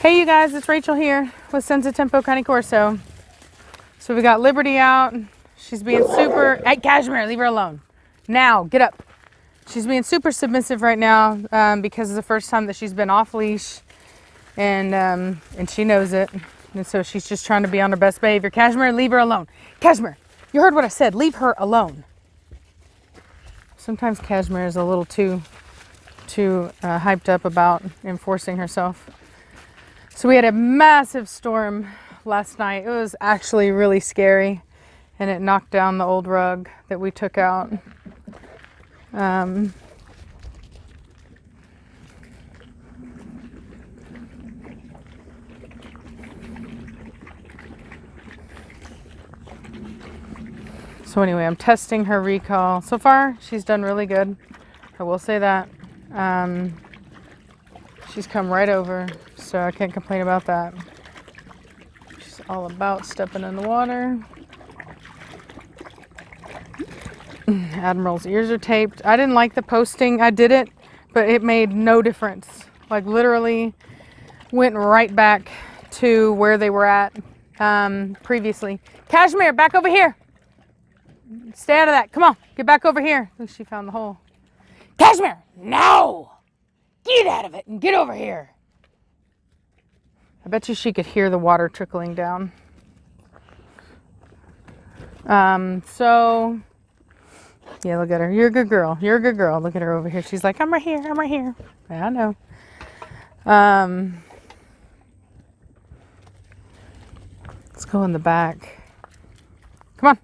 Hey you guys, it's Rachel here with Senza Tempo Cane Corso. So we got Liberty out. She's being super, hey Cashmere, leave her alone. Now, get up. She's being super submissive right now because it's the first time that she's been off leash and she knows it. And so she's just trying to be on her best behavior. Cashmere, leave her alone. Cashmere, you heard what I said, leave her alone. Sometimes Cashmere is a little too hyped up about enforcing herself. So we had a massive storm last night. It was actually really scary, and it knocked down the old rug that we took out. So anyway, I'm testing her recall. So far, she's done really good. I will say that. She's come right over, so I can't complain about that. She's all about stepping in the water. Admiral's ears are taped. I didn't like the posting. I did it, but it made no difference. Like literally went right back to where they were at previously. Cashmere, back over here. Stay out of that. Come on, get back over here. At least she found the hole. Cashmere, no! Get out of it and get over here. I bet you she could hear the water trickling down. So, yeah, look at her. You're a good girl. You're a good girl. Look at her over here. She's like, I'm right here. I'm right here. Yeah, I know. Let's go in the back. Come on.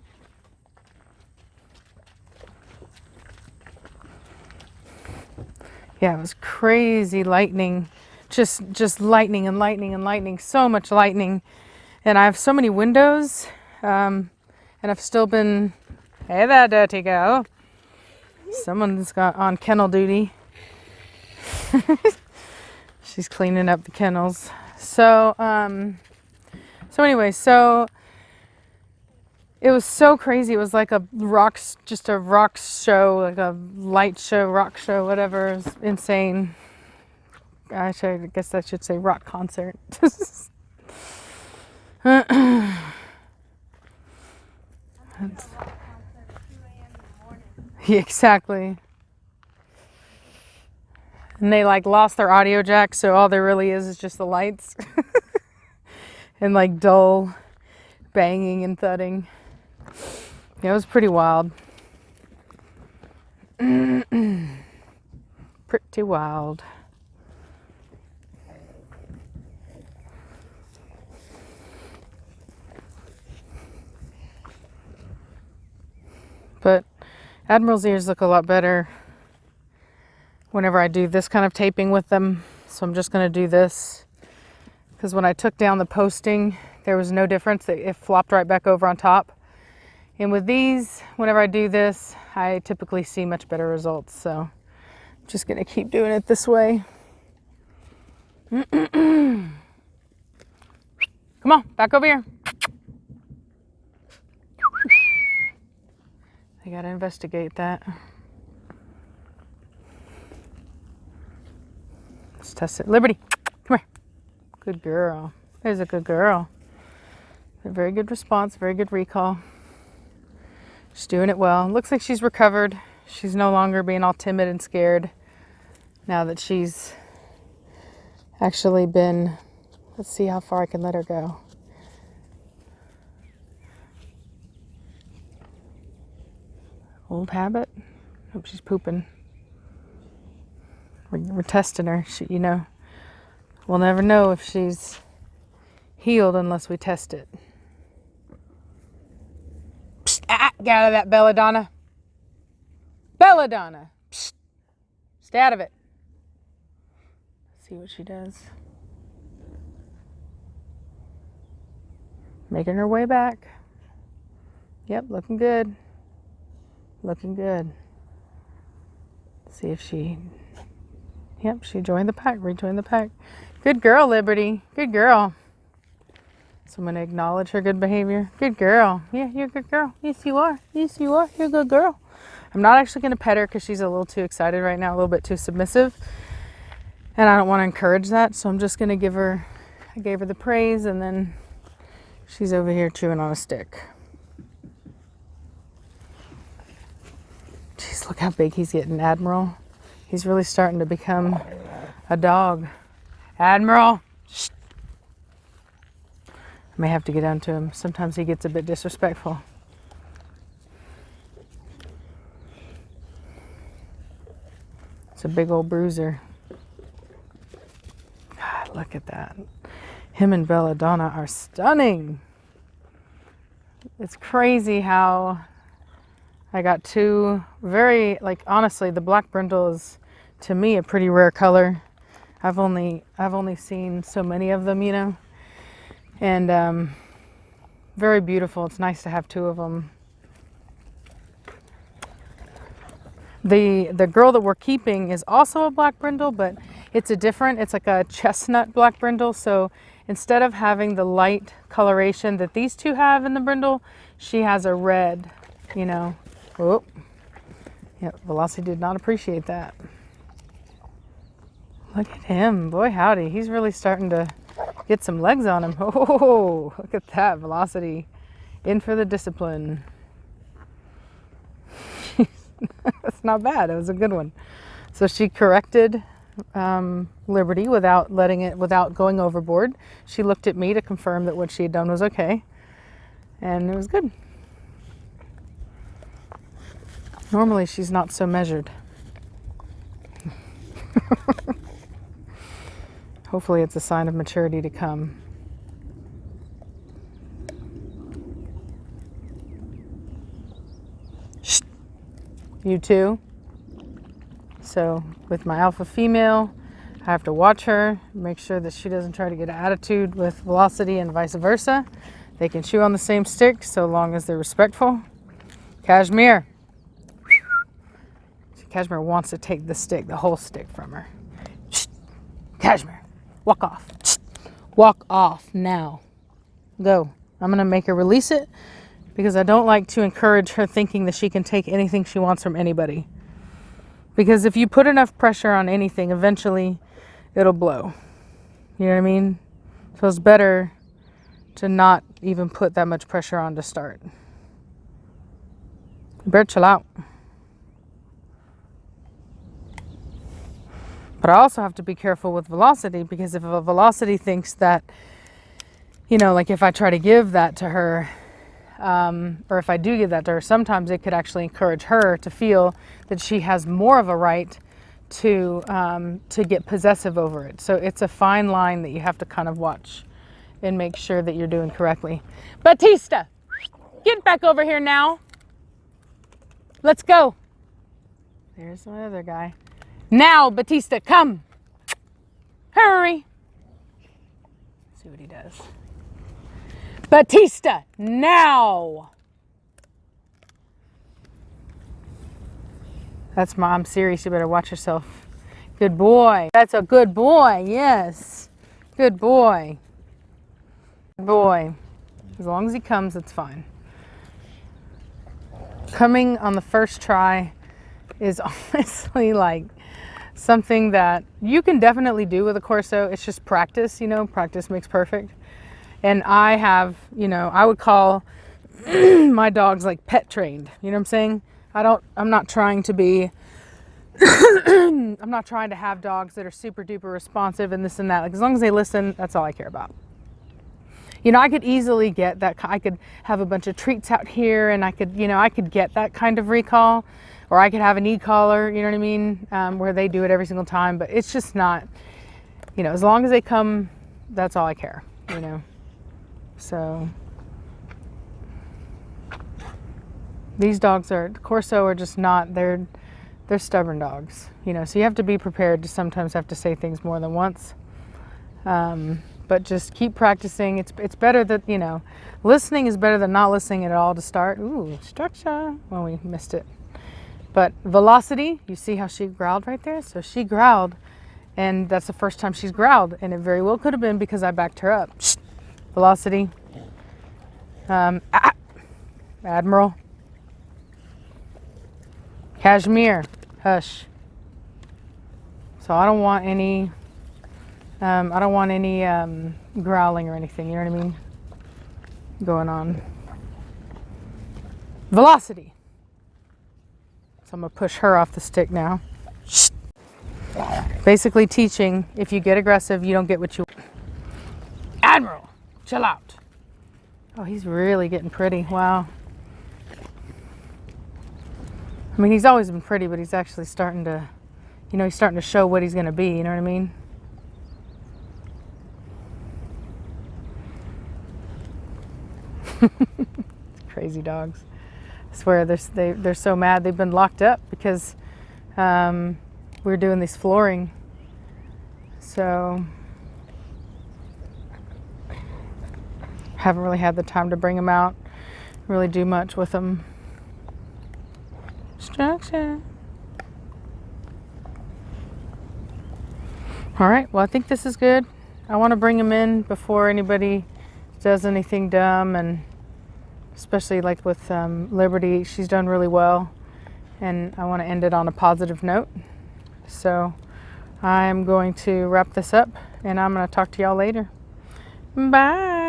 Yeah, it was crazy lightning. Just lightning and lightning and lightning. So much lightning. And I have so many windows. And I've still been... Hey there, dirty girl. Someone's got on kennel duty. She's cleaning up the kennels. So anyway, it was so crazy. It was like just a rock show, like a light show, rock show, whatever. It was insane. I guess I should say rock concert. Yeah, exactly. And they like lost their audio jack, so all there really is just the lights and like dull banging and thudding. Yeah, it was pretty wild. Pretty wild. But Admiral's ears look a lot better whenever I do this kind of taping with them. So I'm just going to do this because when I took down the posting, there was no difference. It flopped right back over on top. And with these, whenever I do this, I typically see much better results. So I'm just going to keep doing it this way. Come on, back over here. I gotta investigate that. Let's test it. Liberty, come here. Good girl. There's a good girl. A very good response, very good recall. She's doing it well. Looks like she's recovered. She's no longer being all timid and scared now that she's actually been, let's see how far I can let her go. Old habit. Hope she's pooping. We're testing her. We'll never know if she's healed unless we test it. Psst, get out of that, Belladonna. Belladonna. Psst, stay out of it. Let's see what she does. Making her way back. Yep, looking good. Looking good. See if she... Yep, she joined the pack, rejoined the pack. Good girl, Liberty. Good girl. So I'm going to acknowledge her good behavior. Good girl. Yeah, you're a good girl. Yes, you are. Yes, you are. You're a good girl. I'm not actually going to pet her because she's a little too excited right now, a little bit too submissive. And I don't want to encourage that, so I'm just going to give her I gave her the praise, and then she's over here chewing on a stick. Jeez, look how big he's getting, Admiral. He's really starting to become a dog. Admiral! Shh. I may have to get down to him. Sometimes he gets a bit disrespectful. It's a big old bruiser. God, look at that. Him and Belladonna are stunning. It's crazy how I got two very, like, honestly, the black brindle is, to me, a pretty rare color. I've only seen so many of them, you know, and very beautiful. It's nice to have two of them. The girl that we're keeping is also a black brindle, but it's like a chestnut black brindle. So instead of having the light coloration that these two have in the brindle, she has a red, you know. Oh, yeah, Velocity did not appreciate that. Look at him, boy howdy, he's really starting to get some legs on him. Oh, look at that, Velocity, in for the discipline. That's not bad, it was a good one. So she corrected Liberty without going overboard. She looked at me to confirm that what she had done was okay, and it was good. Normally she's not so measured. Hopefully it's a sign of maturity to come. Shh. You too. So with my alpha female, I have to watch her, make sure that she doesn't try to get an attitude with Velocity and vice versa. They can chew on the same stick so long as they're respectful. Cashmere. Cashmere wants to take the stick, the whole stick from her. Shh. Cashmere, walk off. Shh. Walk off now. Go. I'm going to make her release it because I don't like to encourage her thinking that she can take anything she wants from anybody. Because if you put enough pressure on anything, eventually it'll blow. You know what I mean? So it's better to not even put that much pressure on to start. You better chill out. But I also have to be careful with Velocity, because if a Velocity thinks that, you know, like if I try to give that to her, or if I do give that to her, sometimes it could actually encourage her to feel that she has more of a right to get possessive over it. So it's a fine line that you have to kind of watch and make sure that you're doing correctly. Batista, get back over here now. Let's go. There's my other guy. Now, Batista, come. Hurry. See what he does. Batista, now. That's I'm serious. You better watch yourself. Good boy. That's a good boy. Yes. Good boy. Good boy. As long as he comes, it's fine. Coming on the first try is honestly like something that you can definitely do with a Corso. It's just practice, you know, practice makes perfect. And I have, you know, I would call my dogs like pet trained, you know what I'm saying? I'm not trying to be, I'm not trying to have dogs that are super duper responsive and this and that. Like, as long as they listen, that's all I care about. You know, I could easily get that. I could have a bunch of treats out here and I could get that kind of recall. Or I could have an e-collar, you know what I mean, where they do it every single time. But it's just not, you know, as long as they come, that's all I care, you know. So these dogs Corso are just not, they're stubborn dogs, you know. So you have to be prepared to sometimes have to say things more than once. But just keep practicing. It's better that, you know, listening is better than not listening at all to start. Ooh, structure. Well, we missed it. But Velocity, you see how she growled right there? So she growled, and that's the first time she's growled, and it very well could have been because I backed her up. Shh. Velocity. Admiral. Cashmere. Hush. So I don't want any I don't want any growling or anything, you know what I mean, going on. Velocity. So I'm gonna push her off the stick now. Basically teaching, if you get aggressive, you don't get what you want. Admiral, chill out. Oh, he's really getting pretty. Wow. I mean, he's always been pretty, but he's actually starting to, you know, he's starting to show what he's going to be. You know what I mean? Crazy dogs. I swear, they're so mad. They've been locked up because we're doing this flooring. So haven't really had the time to bring them out, really do much with them. Structure. All right, well, I think this is good. I want to bring them in before anybody does anything dumb, and especially like with Liberty, she's done really well, and I want to end it on a positive note. So I'm going to wrap this up, and I'm going to talk to y'all later. Bye.